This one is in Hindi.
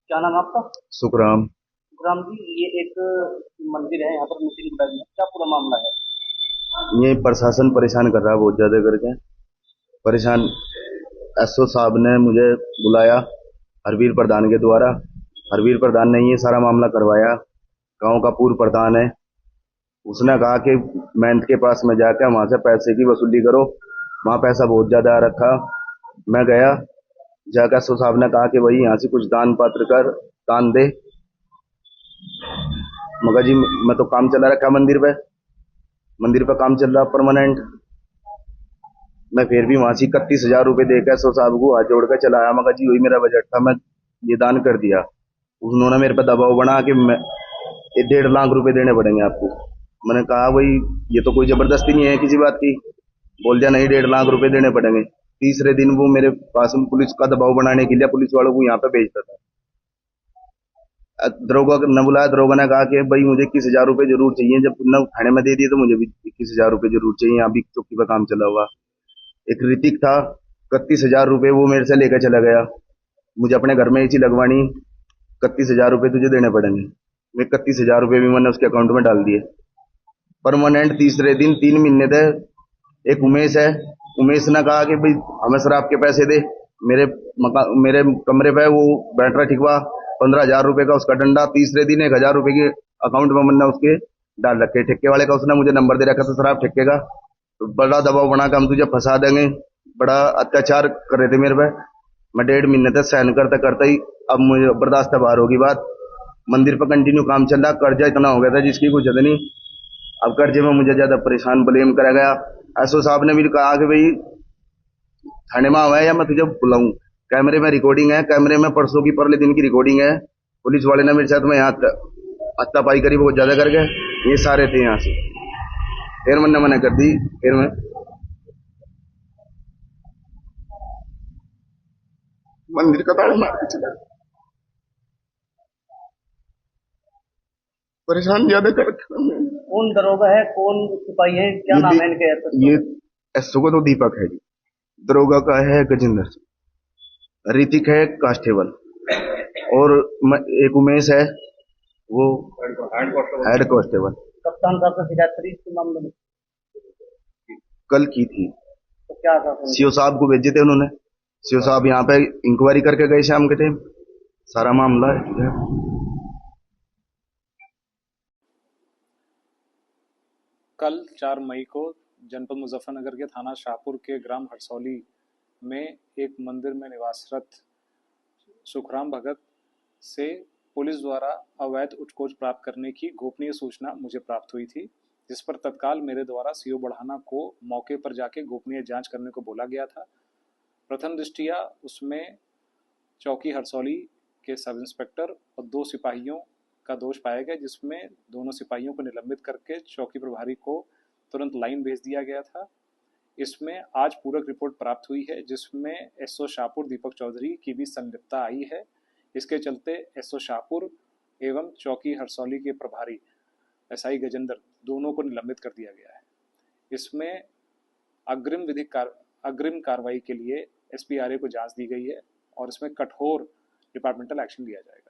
क्या नाम है आपका? सुखराम। राम जी, ये एक मंदिर है यहाँ पर मुस्लिम समाज में, क्या पूरा मामला है? ये प्रशासन परेशान कर रहा है बहुत ज्यादा करके। परेशान। एसओ साहब ने मुझे बुलाया, हरवीर प्रधान के द्वारा। हरवीर प्रधान ने ये सारा मामला करवाया। गांव का पूर्व प्रधान है। उसने कहा कि महंत के पास में जाकर वहां से पैसे की वसूली करो। वहां पैसा बहुत ज्यादा आ रखा। मैं गया, जाकर एसओ साहब ने कहा कि भाई यहाँ से कुछ दान पात्र कर, दान दे। मगर जी, मैं तो काम चला रखा मंदिर पे। मंदिर पे काम चल रहा परमानेंट। मैं फिर भी वहां से 31,000 रुपए देकर एसओ साहब को हाथ जोड़कर चला आया। मगर जी, वही मेरा बजट था, मैं ये दान कर दिया। उन्होंने मेरे पे दबाव बना कि मैं ये 1.5 लाख रुपए देने पड़ेंगे आपको। मैंने कहा भाई, ये तो कोई जबरदस्ती नहीं है किसी बात की। बोल दिया नहीं, 1.5 लाख रुपए देने पड़ेंगे। तीसरे दिन वो मेरे पास में पुलिस का दबाव बनाने के लिए पुलिस वालों को यहाँ पे भेजता था। दरोगा ने बुलाया। दरोगा ने कहा कि भाई मुझे 21,000 रुपए जरूर चाहिए। जब तुमने थाने में दे दिए तो मुझे भी 21,000 रुपए जरूर चाहिए। यहाँ भी चौकी पर काम चला हुआ। एक ऋतिक था, 31,000 रुपए वो मेरे से लेकर चला गया। मुझे अपने घर में एसी लगवानी, 31,000 रुपए तुझे देने पड़ेंगे। वे 31,000 रुपए भी मैंने उसके अकाउंट में डाल दिए परमानेंट। तीसरे दिन 3 महीने थे। एक उमेश है, उमेश ने कहा कि भाई हमें शराब के पैसे दे। मेरे मेरे कमरे पे वो बैठ रहा ठिकवा, 15,000 रुपए का उसका डंडा। तीसरे दिन 1,000 रुपए की अकाउंट में मैंने उसके डाल रखे। ठेके वाले का उसने मुझे नंबर दे रखा था शराब ठेके का। तो बड़ा दबाव बना के हम तुझे फंसा देंगे। बड़ा अत्याचार कर रहे थे मेरे पे। मैं 1.5 महीने तक सहन करते करते ही अब मुझे बर्दाश्त से बाहर होगी बात। मंदिर पर कंटिन्यू काम चल रहा। कर्जा इतना हो गया था जिसकी कुछ हद नहीं। अब कर्जे में मुझे ज्यादा परेशान ब्लेम करा गया। एसओ साहब ने भी कहा कि भाई थाने में आवा है या मैं तुझे बुलाऊं। कैमरे में रिकॉर्डिंग है, कैमरे में परसों की परले दिन की रिकॉर्डिंग है। पुलिस वाले ने मेरे साथ में यहाँ हत्तापाई करी बहुत ज्यादा करके। ये सारे थे यहाँ से। फिर मैंने मना कर दी। फिर मैं मंदिर का ताला मार के चला। परेशान ज्यादा कर रखा है मैंने। कौन दरोगा है, कौन सिपाही है, क्या ये नाम है इनके एसएचओ ये का? एसओ का तो दीपक है जी। दरोगा का है गजेंद्र सिंह। ऋतिक है कांस्टेबल। और एक उमेश है, वो हेड कांस्टेबल। कप्तान साहब से शिकायत करी इसके मामले में? कल की थी। तो क्या था उनका? सीओ साहब को भेजे थे उन्होंने। सीओ साहब यहाँ पे इंक्वायरी करके गए शाम के टाइम। सारा मामला है। कल 4 मई को जनपद मुजफ्फरनगर के थाना शाहपुर के ग्राम हरसौली में एक मंदिर में निवासरत सुखराम भगत से पुलिस द्वारा अवैध उत्कोच प्राप्त करने की गोपनीय सूचना मुझे प्राप्त हुई थी, जिस पर तत्काल मेरे द्वारा सीओ बढ़ाना को मौके पर जाके गोपनीय जांच करने को बोला गया था। प्रथम दृष्टिया उसमें चौकी हरसौली के सब इंस्पेक्टर और 2 सिपाहियों का दोष पाया गया, जिसमें दोनों सिपाहियों को निलंबित करके चौकी प्रभारी को तुरंत लाइन भेज दिया गया था। इसमें आज पूरक रिपोर्ट प्राप्त हुई है, जिसमें एसओ शाहपुर दीपक चौधरी की भी संलिप्तता आई है। इसके चलते एसओ शाहपुर एवं चौकी हरसौली के प्रभारी एसआई गजेंद्र दोनों को निलंबित कर दिया गया है। इसमें अग्रिम कार्रवाई के लिए एसपीआरए को जांच दी गई है और इसमें कठोर डिपार्टमेंटल एक्शन लिया जाएगा।